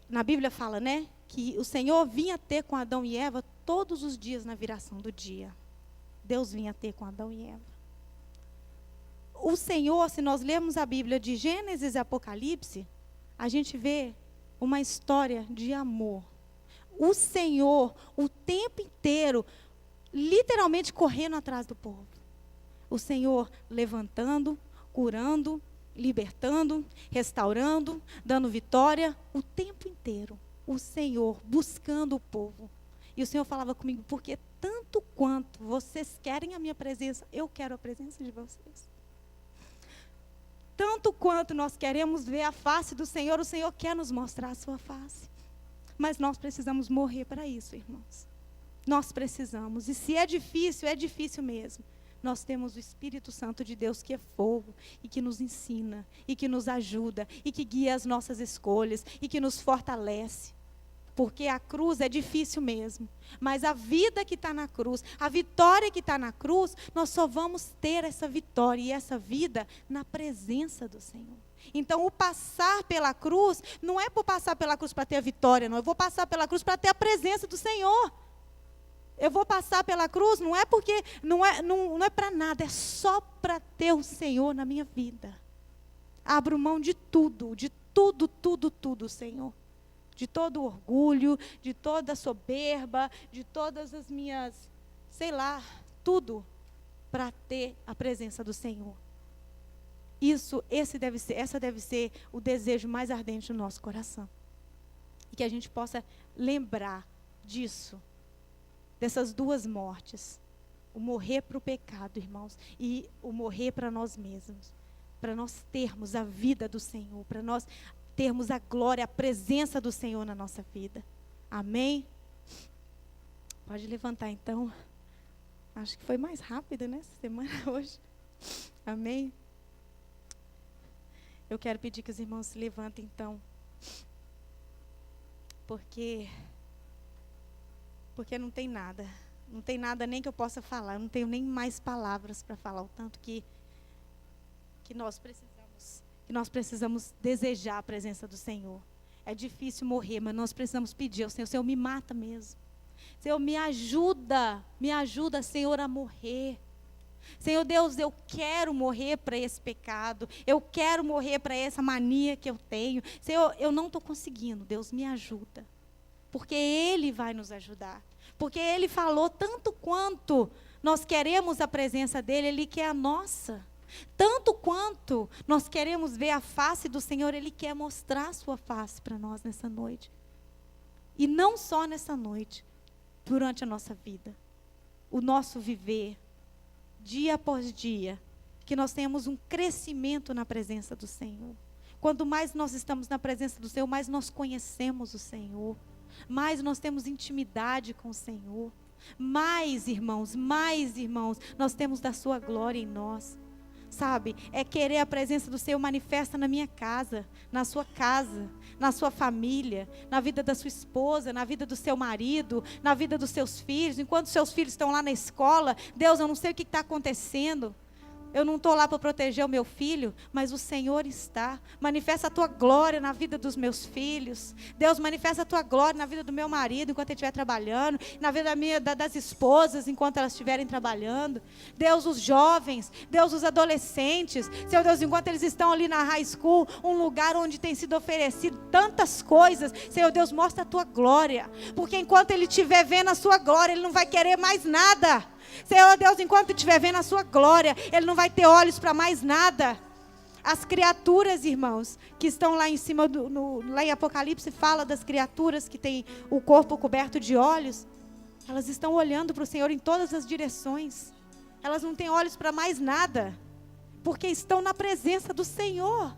na Bíblia fala, né? Que o Senhor vinha ter com Adão e Eva todos os dias na viração do dia. Deus vinha ter com Adão e Eva. O Senhor, se nós lermos a Bíblia de Gênesis e Apocalipse, a gente vê uma história de amor. O Senhor, o tempo inteiro, literalmente correndo atrás do povo. O Senhor levantando, curando, libertando, restaurando, dando vitória, o tempo inteiro. O Senhor buscando o povo. E o Senhor falava comigo, porque tanto quanto vocês querem a minha presença, eu quero a presença de vocês. Tanto quanto nós queremos ver a face do Senhor, o Senhor quer nos mostrar a sua face. Mas nós precisamos morrer para isso, irmãos. Nós precisamos. E se é difícil mesmo. nós temos o Espírito Santo de Deus que é fogo e que nos ensina e que nos ajuda e que guia as nossas escolhas e que nos fortalece. Porque a cruz é difícil mesmo, mas a vida que está na cruz, a vitória que está na cruz, nós só vamos ter essa vitória e essa vida na presença do Senhor. Então, o passar pela cruz, não é por passar pela cruz para ter a vitória, não. Eu vou passar pela cruz para ter a presença do Senhor. Eu vou passar pela cruz, não é porque, não é para nada, é só para ter o Senhor na minha vida. Abro mão de tudo, Senhor. De todo orgulho, de toda soberba, de todas as minhas, tudo, para ter a presença do Senhor. Essa deve ser o desejo mais ardente do nosso coração. E que a gente possa lembrar disso, dessas duas mortes. O morrer para o pecado, irmãos, e o morrer para nós mesmos. Para nós termos a vida do Senhor, para nós termos a glória, a presença do Senhor na nossa vida. Amém? Pode levantar então. Acho que foi mais rápido nessa semana hoje. Amém? Eu quero pedir que os irmãos se levantem então. Porque não tem nada. Não tem nada nem que eu possa falar. Eu não tenho nem mais palavras para falar. O tanto que nós precisamos desejar a presença do Senhor. É difícil morrer, mas nós precisamos pedir ao Senhor: Senhor, me mata mesmo. Senhor, me ajuda, Senhor, a morrer. Senhor Deus, eu quero morrer para esse pecado, eu quero morrer para essa mania que eu tenho. Senhor, eu não estou conseguindo, Deus, me ajuda. Porque Ele vai nos ajudar. Porque Ele falou, tanto quanto nós queremos a presença dEle, Ele quer a nossa. Tanto quanto nós queremos ver a face do Senhor, Ele quer mostrar a sua face para nós nessa noite. E não só nessa noite, durante a nossa vida. O nosso viver, dia após dia, que nós tenhamos um crescimento na presença do Senhor. Quanto mais nós estamos na presença do Senhor, mais nós conhecemos o Senhor. Mais nós temos intimidade com o Senhor. Mais, irmãos, nós temos da sua glória em nós. Sabe, é querer a presença do Senhor manifesta na minha casa, na sua casa, na sua família, na vida da sua esposa, na vida do seu marido, na vida dos seus filhos. Enquanto seus filhos estão lá na escola, Deus, eu não sei o que está acontecendo. Eu não estou lá para proteger o meu filho, mas o Senhor está. Manifesta a tua glória na vida dos meus filhos. Deus, manifesta a tua glória na vida do meu marido enquanto ele estiver trabalhando, na vida das esposas enquanto elas estiverem trabalhando. Deus, os jovens, Deus, os adolescentes. Senhor Deus, enquanto eles estão ali na high school, um lugar onde tem sido oferecido tantas coisas. Senhor Deus, mostra a tua glória. Porque enquanto ele estiver vendo a sua glória, ele não vai querer mais nada. Senhor Deus, enquanto estiver vendo a sua glória, Ele não vai ter olhos para mais nada. As criaturas, irmãos, que estão lá em cima, lá em Apocalipse, fala das criaturas que têm o corpo coberto de olhos. Elas estão olhando para o Senhor em todas as direções. Elas não têm olhos para mais nada, porque estão na presença do Senhor.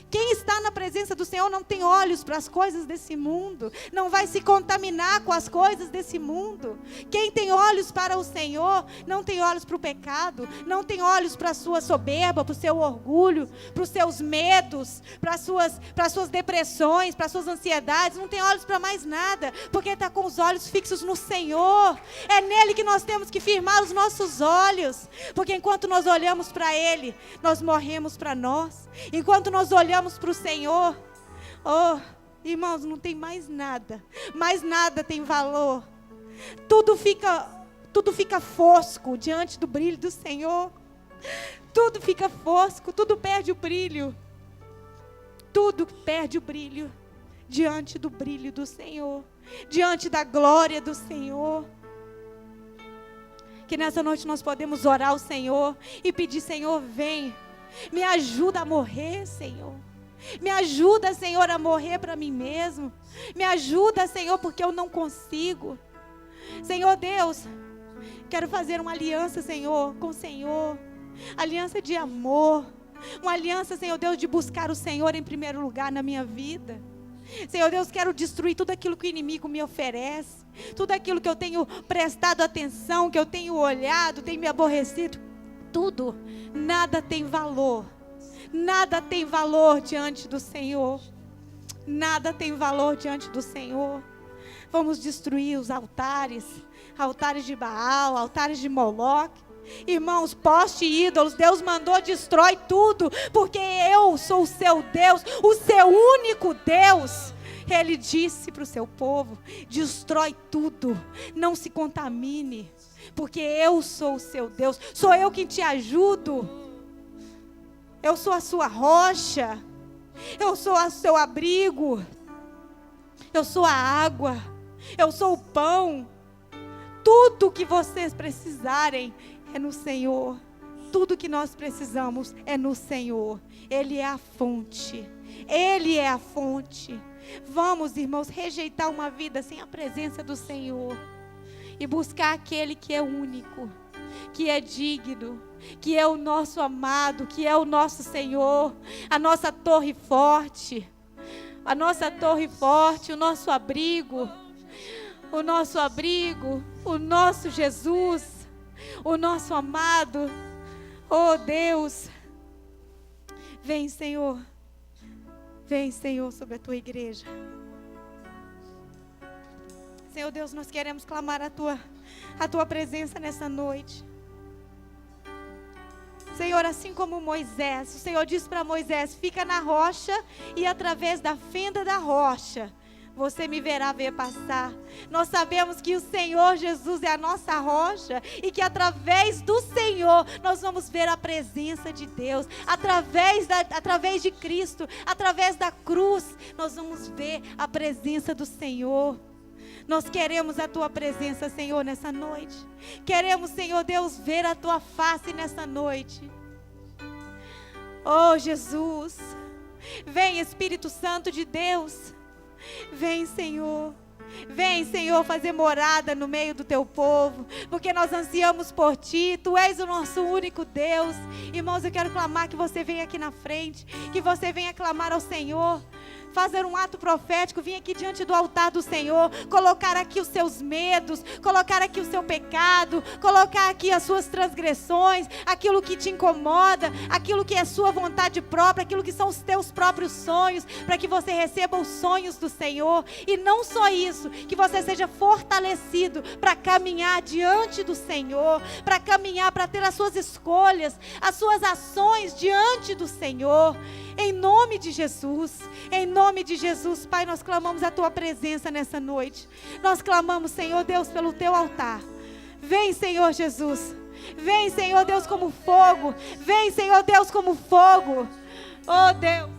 Quem está na presença do Senhor não tem olhos para as coisas desse mundo, não vai se contaminar com as coisas desse mundo. Quem tem olhos para o Senhor não tem olhos para o pecado, não tem olhos para a sua soberba, para o seu orgulho, para os seus medos, para as suas depressões, para as suas ansiedades, não tem olhos para mais nada, porque está com os olhos fixos no Senhor. É nele que nós temos que firmar os nossos olhos, porque enquanto nós olhamos para Ele, nós morremos para nós. Enquanto nós olhamos para o Senhor, oh, irmãos, não tem mais nada tem valor. Tudo fica fosco diante do brilho do Senhor. Tudo fica fosco, tudo perde o brilho. Tudo perde o brilho diante do brilho do Senhor, diante da glória do Senhor. Que nessa noite nós podemos orar ao Senhor e pedir: Senhor, vem. Me ajuda a morrer, Senhor. Me ajuda, Senhor, a morrer para mim mesmo. Me ajuda, Senhor, porque eu não consigo. Senhor Deus, quero fazer uma aliança, Senhor, com o Senhor. Aliança de amor. Uma aliança, Senhor Deus, de buscar o Senhor em primeiro lugar na minha vida. Senhor Deus, quero destruir tudo aquilo que o inimigo me oferece. Tudo aquilo que eu tenho prestado atenção, que eu tenho olhado, tenho me aborrecido. tudo, nada tem valor. Nada tem valor diante do Senhor. Nada tem valor diante do Senhor. Vamos destruir os altares, altares de Baal, altares de Moloque. Irmãos, poste ídolos, Deus mandou, destrói tudo, porque eu sou o seu Deus, o seu único Deus. Ele disse para o seu povo: destrói tudo, não se contamine, porque eu sou o seu Deus, sou eu quem te ajudo, eu sou a sua rocha, eu sou o seu abrigo, eu sou a água, eu sou o pão. Tudo que vocês precisarem é no Senhor. Tudo que nós precisamos é no Senhor. Ele é a fonte. Ele é a fonte. Vamos, irmãos, rejeitar uma vida sem a presença do Senhor e buscar aquele que é único, que é digno, que é o nosso amado, que é o nosso Senhor, a nossa torre forte, o nosso abrigo, o nosso Jesus, o nosso amado. Oh Deus, vem Senhor sobre a tua igreja. Senhor Deus, nós queremos clamar a tua presença nessa noite. Senhor, assim como Moisés, o Senhor disse para Moisés: fica na rocha e através da fenda da rocha você me verá ver passar. Nós sabemos que o Senhor Jesus é a nossa rocha e que através do Senhor nós vamos ver a presença de Deus. Através de Cristo, através da cruz, nós vamos ver a presença do Senhor. Nós queremos a tua presença, Senhor, nessa noite. Queremos, Senhor Deus, ver a tua face nessa noite. Oh Jesus, vem Espírito Santo de Deus. Vem Senhor, fazer morada no meio do teu povo, porque nós ansiamos por ti, tu és o nosso único Deus. Irmãos, eu quero clamar que você venha aqui na frente, que você venha clamar ao Senhor, fazer um ato profético, vir aqui diante do altar do Senhor, colocar aqui os seus medos, colocar aqui o seu pecado, colocar aqui as suas transgressões, aquilo que te incomoda, aquilo que é sua vontade própria, aquilo que são os teus próprios sonhos, para que você receba os sonhos do Senhor. E não só isso, que você seja fortalecido para caminhar diante do Senhor, para caminhar, para ter as suas escolhas, as suas ações diante do Senhor. Em nome de Jesus, Pai, nós clamamos a tua presença nessa noite. Nós clamamos, Senhor Deus, pelo teu altar. Vem, Senhor Jesus. Vem, Senhor Deus, como fogo. Vem, Senhor Deus, como fogo. Oh Deus.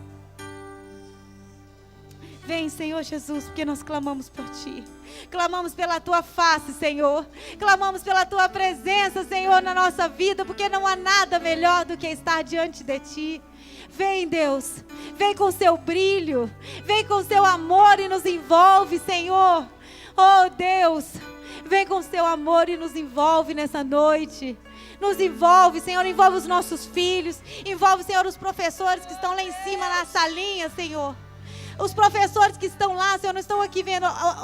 Vem, Senhor Jesus, porque nós clamamos por ti. Clamamos pela tua face, Senhor. Clamamos pela tua presença, Senhor, na nossa vida, porque não há nada melhor do que estar diante de ti. Vem, Deus, vem com o seu brilho, vem com o seu amor e nos envolve, Senhor. Oh Deus, vem com o seu amor e nos envolve nessa noite. Nos envolve, Senhor, envolve os nossos filhos, envolve, Senhor, os professores que estão lá em cima na salinha, Senhor. Os professores que estão lá, Senhor, não estão aqui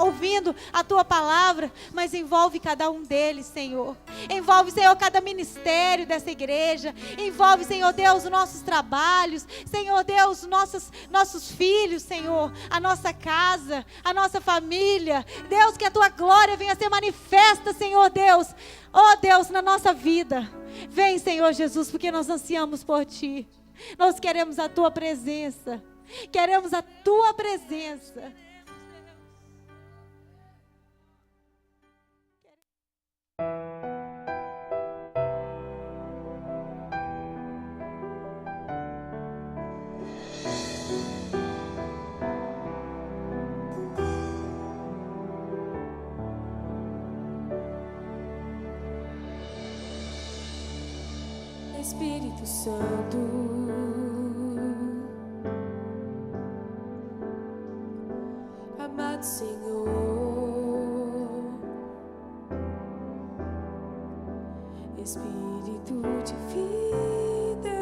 ouvindo a tua palavra, mas envolve cada um deles, Senhor. Envolve, Senhor, cada ministério dessa igreja. Envolve, Senhor Deus, os nossos trabalhos. Senhor Deus, nossos filhos, Senhor. A nossa casa, a nossa família. Deus, que a tua glória venha ser manifesta, Senhor Deus. Oh Deus, na nossa vida. Vem, Senhor Jesus, porque nós ansiamos por ti. Nós queremos a tua presença. Queremos a tua presença. Espírito Santo, amado Senhor, Espírito de vida,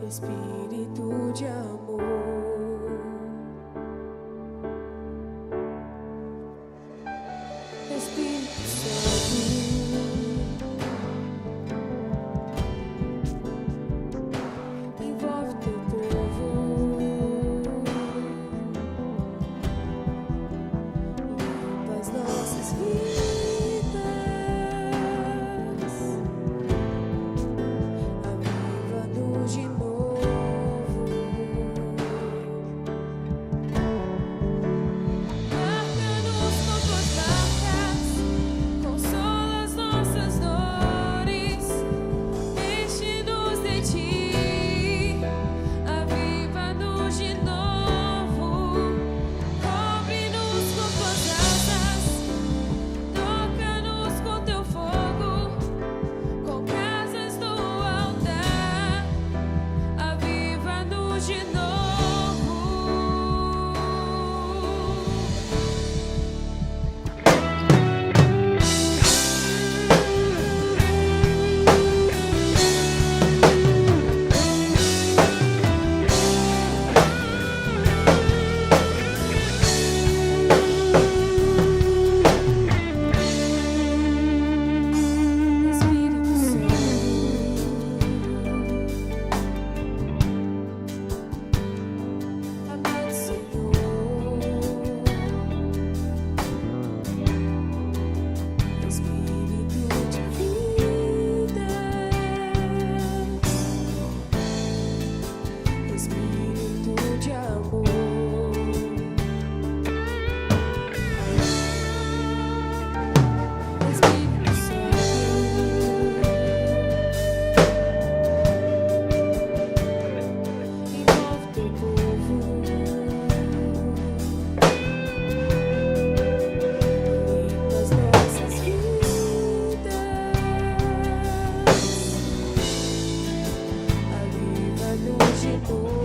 Espírito de amor, Espírito Santo. de novo. De novo.